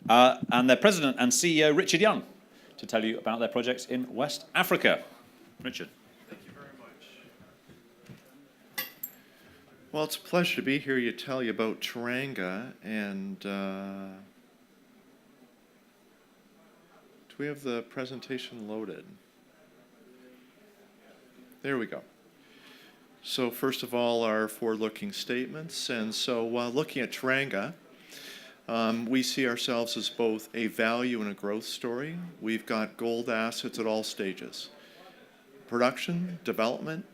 and their president and CEO, Richard Young, to tell you about their projects in West Africa. Richard. Thank you very much. Well, it's a pleasure to be here to tell you about Teranga. And do we have the presentation loaded? There we go. So first of all, our forward-looking statements. And so while looking at Teranga, we see ourselves as both a value and a growth story. We've got gold assets at all stages: production, development,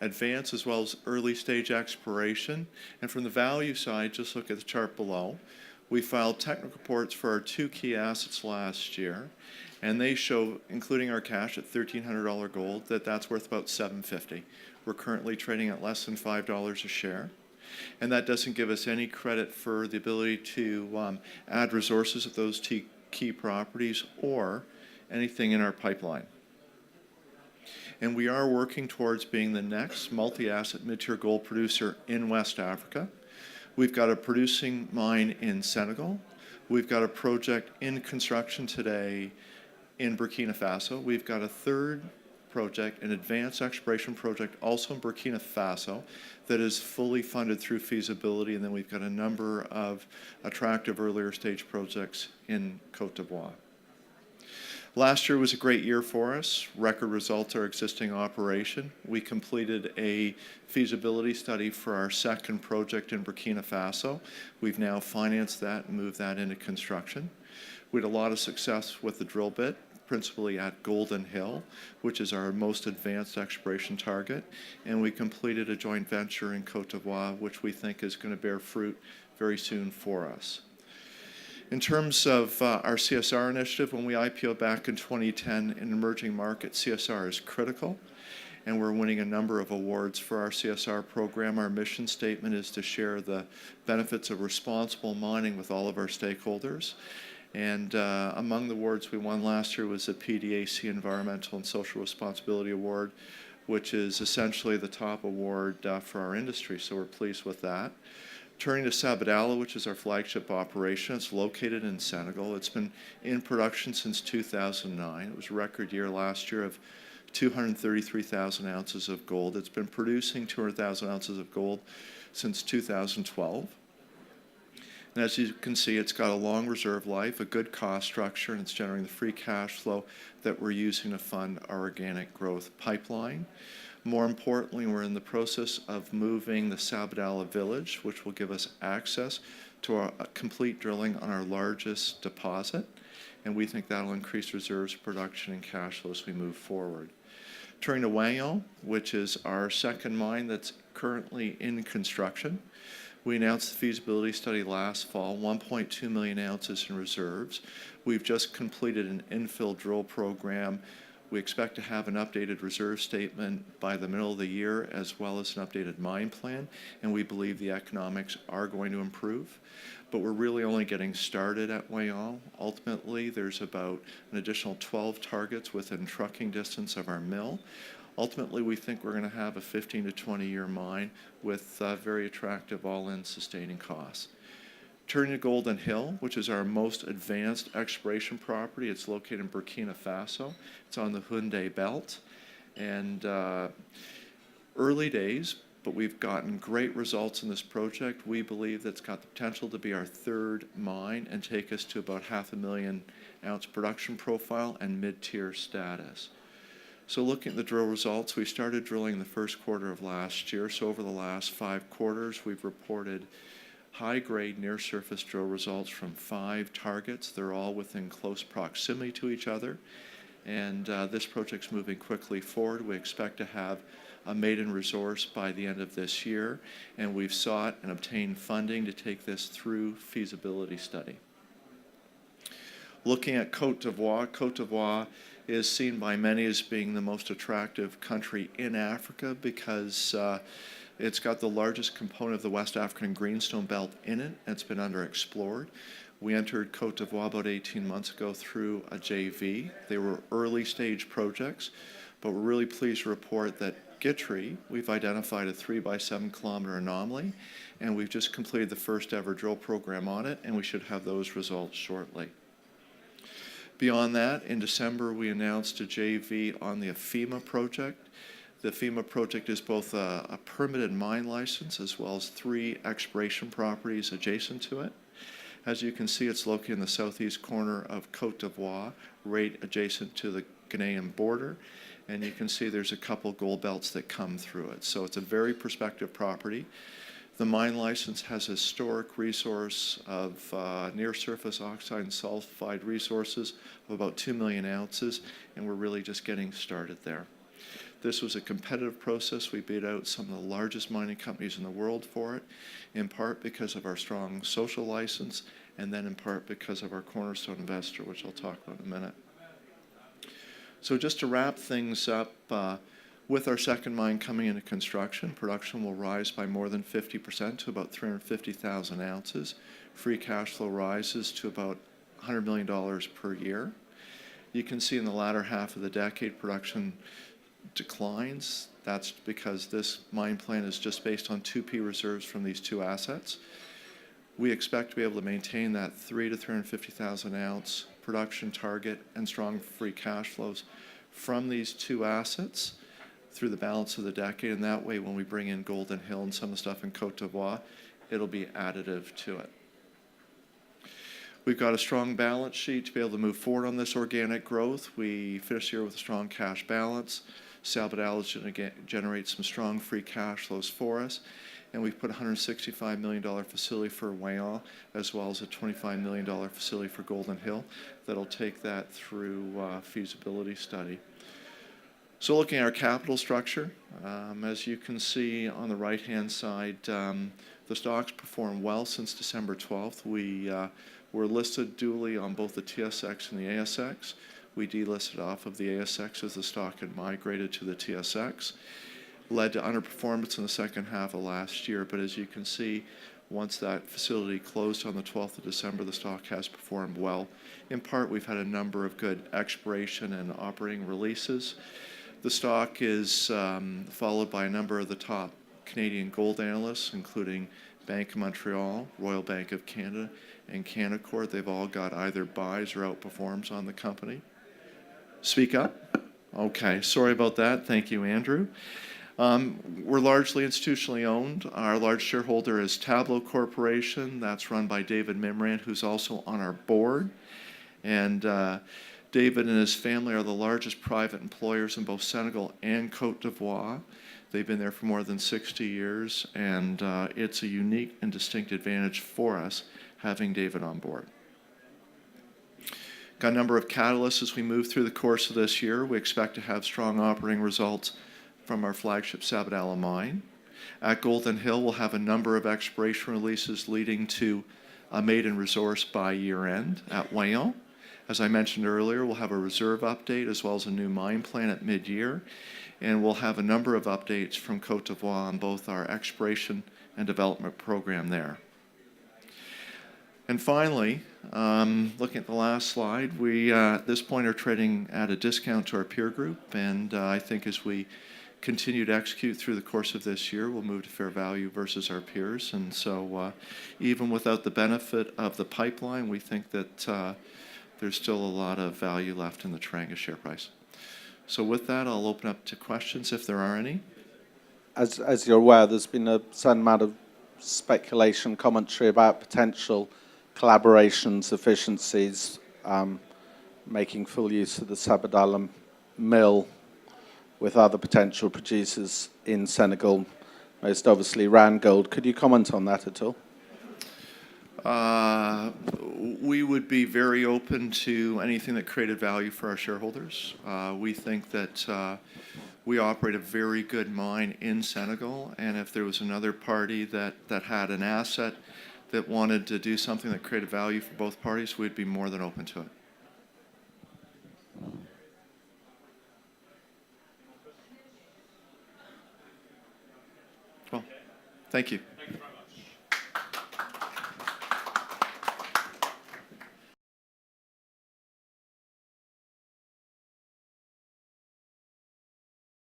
advance, as well as early stage exploration. And from the value side, just look at the chart below. We filed technical reports for our two key assets last year, and they show, including our cash at $1,300 gold, that's worth about $750. We're currently trading at less than $5 a share. And that doesn't give us any credit for the ability to add resources at those key properties or anything in our pipeline. And we are working towards being the next multi-asset mid-tier gold producer in West Africa. We've got a producing mine in Senegal. We've got a project in construction today in Burkina Faso. We've got a third project, an advanced exploration project, also in Burkina Faso, that is fully funded through feasibility. And then we've got a number of attractive earlier stage projects in Côte d'Ivoire. Last year was a great year for us. Record results our existing operation. We completed a feasibility study for our second project in Burkina Faso. We've now financed that and moved that into construction. We had a lot of success with the drill bit, principally at Golden Hill, which is our most advanced exploration target. And we completed a joint venture in Côte d'Ivoire, which we think is going to bear fruit very soon for us. In terms of our CSR initiative, when we IPO back in 2010 in emerging markets, CSR is critical, and we're winning a number of awards for our CSR program. Our mission statement is to share the benefits of responsible mining with all of our stakeholders. And among the awards we won last year was the PDAC Environmental and Social Responsibility Award, which is essentially the top award for our industry, so we're pleased with that. Turning to Sabodala, which is our flagship operation. It's located in Senegal. It's been in production since 2009. It was a record year last year of 233,000 ounces of gold. It's been producing 200,000 ounces of gold since 2012. And as you can see, it's got a long reserve life, a good cost structure, and it's generating the free cash flow that we're using to fund our organic growth pipeline. More importantly, we're in the process of moving the Sabodala village, which will give us access to our complete drilling on our largest deposit, and we think that'll increase reserves, production, and cash flow as we move forward. Turning to Wahgnion, which is our second mine that's currently in construction. We announced the feasibility study last fall, 1.2 million ounces in reserves. We've just completed an infill drill program. We expect to have an updated reserve statement by the middle of the year, as well as an updated mine plan, and we believe the economics are going to improve. But we're really only getting started at Wahgnion. Ultimately, there's about an additional 12 targets within trucking distance of our mill. Ultimately, we think we're going to have a 15 to 20-year mine with very attractive all-in sustaining costs. Turning to Golden Hill, which is our most advanced exploration property. It's located in Burkina Faso. It's on the Houndé Belt. And early days, but we've gotten great results in this project. We believe that's got the potential to be our third mine and take us to about 500,000 ounce production profile and mid-tier status. So looking at the drill results, we started drilling in the first quarter of last year. So over the last 5 quarters, we've reported high-grade near-surface drill results from 5 targets. They're all within close proximity to each other. And this project's moving quickly forward. We expect to have a maiden resource by the end of this year. And we've sought and obtained funding to take this through feasibility study. Looking at Côte d'Ivoire is seen by many as being the most attractive country in Africa because it's got the largest component of the West African Greenstone Belt in it, and it's been underexplored. We entered Côte d'Ivoire about 18 months ago through a JV. They were early stage projects, but we're really pleased to report that Guitry, we've identified a 3 by 7 kilometer anomaly, and we've just completed the first ever drill program on it, and we should have those results shortly. Beyond that, in December, we announced a JV on the Afema project. The Afema project is both a permitted mine license as well as 3 exploration properties adjacent to it. As you can see, it's located in the southeast corner of Côte d'Ivoire, right adjacent to the Ghanaian border. And you can see there's a couple gold belts that come through it. So it's a very prospective property. The mine license has a historic resource of near-surface oxide and sulfide resources of about 2 million ounces, and we're really just getting started there. This was a competitive process. We beat out some of the largest mining companies in the world for it, in part because of our strong social license, and then in part because of our cornerstone investor, which I'll talk about in a minute. So just to wrap things up, with our second mine coming into construction, production will rise by more than 50% to about 350,000 ounces. Free cash flow rises to about $100 million per year. You can see in the latter half of the decade, production declines. That's because this mine plan is just based on 2P reserves from these 2 assets. We expect to be able to maintain that 3 to 350,000 ounce production target and strong free cash flows from these 2 assets through the balance of the decade, and that way when we bring in Golden Hill and some of the stuff in Côte d'Ivoire, it'll be additive to it. We've got a strong balance sheet to be able to move forward on this organic growth. We finished the year with a strong cash balance. Sabodala is going to generate some strong free cash flows for us, and we've put a $165 million facility for Wahgnion, as well as a $25 million facility for Golden Hill that'll take that through feasibility study. So looking at our capital structure, as you can see on the right-hand side, the stock's performed well since December 12th. We were listed duly on both the TSX and the ASX. We delisted off of the ASX as the stock had migrated to the TSX. Led to underperformance in the second half of last year, but as you can see, once that facility closed on the 12th of December, the stock has performed well. In part, we've had a number of good exploration and operating releases. The stock is followed by a number of the top Canadian gold analysts, including Bank of Montreal, Royal Bank of Canada, and Canaccord. They've all got either buys or outperforms on the company. Speak up. Okay, sorry about that. Thank you, Andrew. We're largely institutionally owned. Our large shareholder is Tableau Corporation. That's run by David Mimran, who's also on our board. And David and his family are the largest private employers in both Senegal and Côte d'Ivoire. They've been there for more than 60 years, and it's a unique and distinct advantage for us having David on board. Got a number of catalysts as we move through the course of this year. We expect to have strong operating results from our flagship Sabodala mine. At Golden Hill, we'll have a number of exploration releases leading to a maiden resource by year-end. At Wahgnion, as I mentioned earlier, we'll have a reserve update as well as a new mine plan at mid-year. And we'll have a number of updates from Côte d'Ivoire on both our exploration and development program there. And finally, looking at the last slide, we at this point are trading at a discount to our peer group. And I think as we continue to execute through the course of this year, we'll move to fair value versus our peers. And so even without the benefit of the pipeline, we think that there's still a lot of value left in the Teranga share price. So with that, I'll open up to questions if there are any. As you're aware, there's been a certain amount of speculation, commentary about potential collaborations, efficiencies, making full use of the Sabodala mill with other potential producers in Senegal, most obviously Randgold. Could you comment on that at all? We would be very open to anything that created value for our shareholders. We think that we operate a very good mine in Senegal, and if there was another party that had an asset that wanted to do something that created value for both parties, we'd be more than open to it. Well, thank you.